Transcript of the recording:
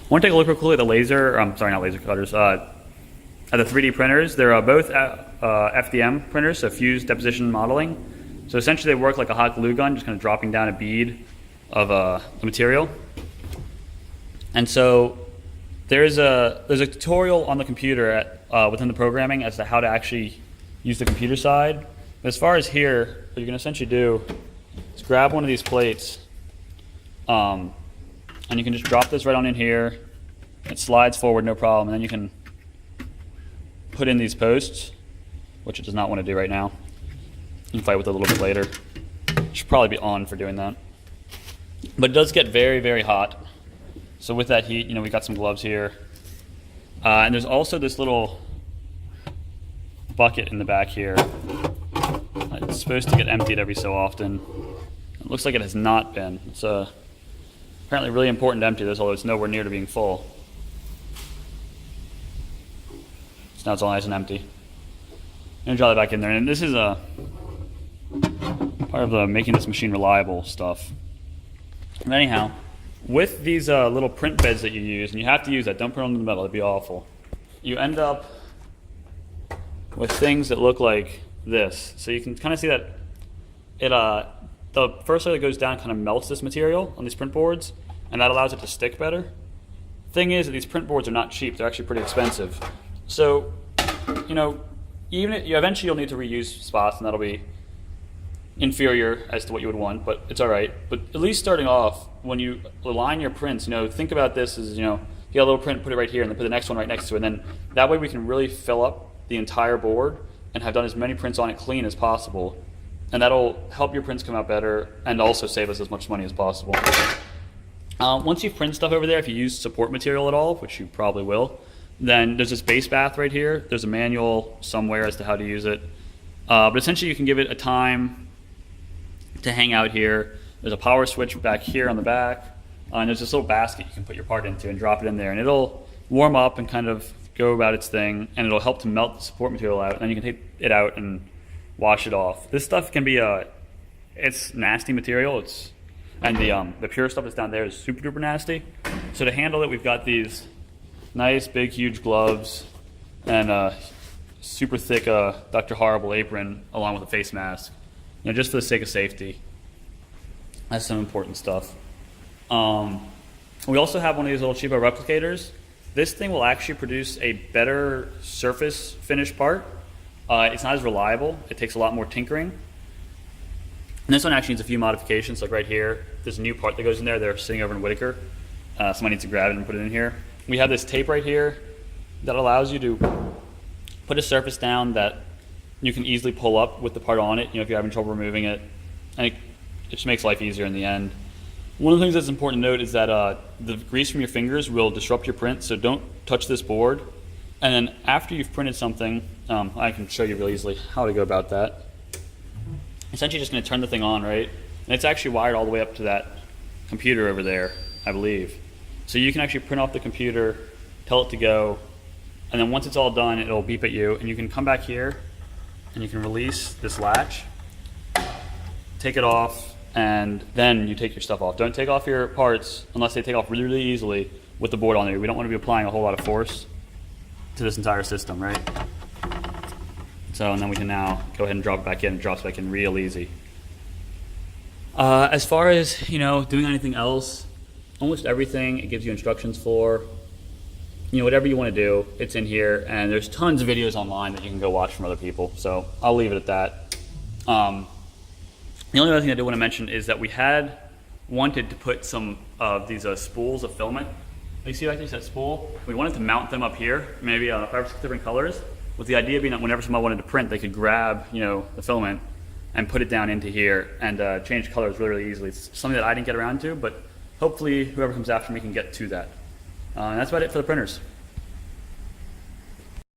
Want to take a look real quickly at the laser, I'm sorry, not laser cutters, at the 3D printers. They're both FDM printers, so fused deposition modeling. So essentially they work like a hot glue gun, just kind of dropping down a bead of the material. And so there's a tutorial on the computer within the programming as to how to actually use the computer side. But as far as here, what you're going to essentially do is grab one of these plates, and you can just drop this right on in here. It slides forward, no problem. And then you can put in these posts, which it does not want to do right now. You can fight with it a little bit later. It should probably be on for doing that. But it does get very, very hot. So with that heat, we got some gloves here. And there's also this little bucket in the back here. It's supposed to get emptied every so often. It looks like it has not been. It's apparently really important to empty this, although it's nowhere near to being full. So now it's all nice and empty. And drop it back in there. And this is part of the making this machine reliable stuff. But anyhow, with these little print beds that you use, and you have to use that, don't print on the metal, it'd be awful. You end up with things that look like this. So you can kind of see that the first layer that goes down kind of melts this material on these print boards, and that allows it to stick better. Thing is that these print boards are not cheap, they're actually pretty expensive. So, even if eventually you'll need to reuse spots, and that'll be inferior as to what you would want, but it's all right. But at least starting off, when you align your prints, think about this as, you get a little print, put it right here, and then put the next one right next to it. And then that way we can really fill up the entire board and have done as many prints on it clean as possible. And that'll help your prints come out better and also save us as much money as possible. Once you print stuff over there, if you use support material at all, which you probably will, then there's this base bath right here. There's a manual somewhere as to how to use it. But essentially you can give it a time to hang out here. There's a power switch back here on the back. And there's this little basket you can put your part into and drop it in there. And it'll warm up and kind of go about its thing. And it'll help to melt the support material out. And then you can take it out and wash it off. This stuff can be it's nasty material. And the pure stuff that's down there is super duper nasty. So to handle it, we've got these nice big huge gloves and a super thick Dr. Horrible apron along with a face mask. Just for the sake of safety. That's some important stuff. We also have one of these little cheapo replicators. This thing will actually produce a better surface finish part. It's not as reliable. It takes a lot more tinkering. And this one actually needs a few modifications. Like right here, there's a new part that goes in there. They're sitting over in Whitaker. Somebody needs to grab it and put it in here. We have this tape right here that allows you to put a surface down that you can easily pull up with the part on it, if you're having trouble removing it. And it just makes life easier in the end. One of the things that's important to note is that the grease from your fingers will disrupt your print, so don't touch this board. And then after you've printed something, I can show you really easily how to go about that. Essentially just going to turn the thing on, right? And it's actually wired all the way up to that computer over there, I believe. So you can actually print off the computer, tell it to go, and then once it's all done, it'll beep at you, and you can come back here, and you can release this latch, take it off, and then you take your stuff off. Don't take off your parts unless they take off really, really easily with the board on there. We don't want to be applying a whole lot of force to this entire system, right? So, and then we can now go ahead and drop it back in. It drops back in real easy. As far as, doing anything else, almost everything it gives you instructions for. Whatever you want to do, it's in here, and there's tons of videos online that you can go watch from other people, so I'll leave it at that. The only other thing I do want to mention is that we had wanted to put some of these spools of filament. You see like that spool? We wanted to mount them up here, maybe 5 or 6 different colors, with the idea being that whenever somebody wanted to print, they could grab the filament and put it down into here and change colors really, really easily. It's something that I didn't get around to, but hopefully whoever comes after me can get to that. And that's about it for the printers.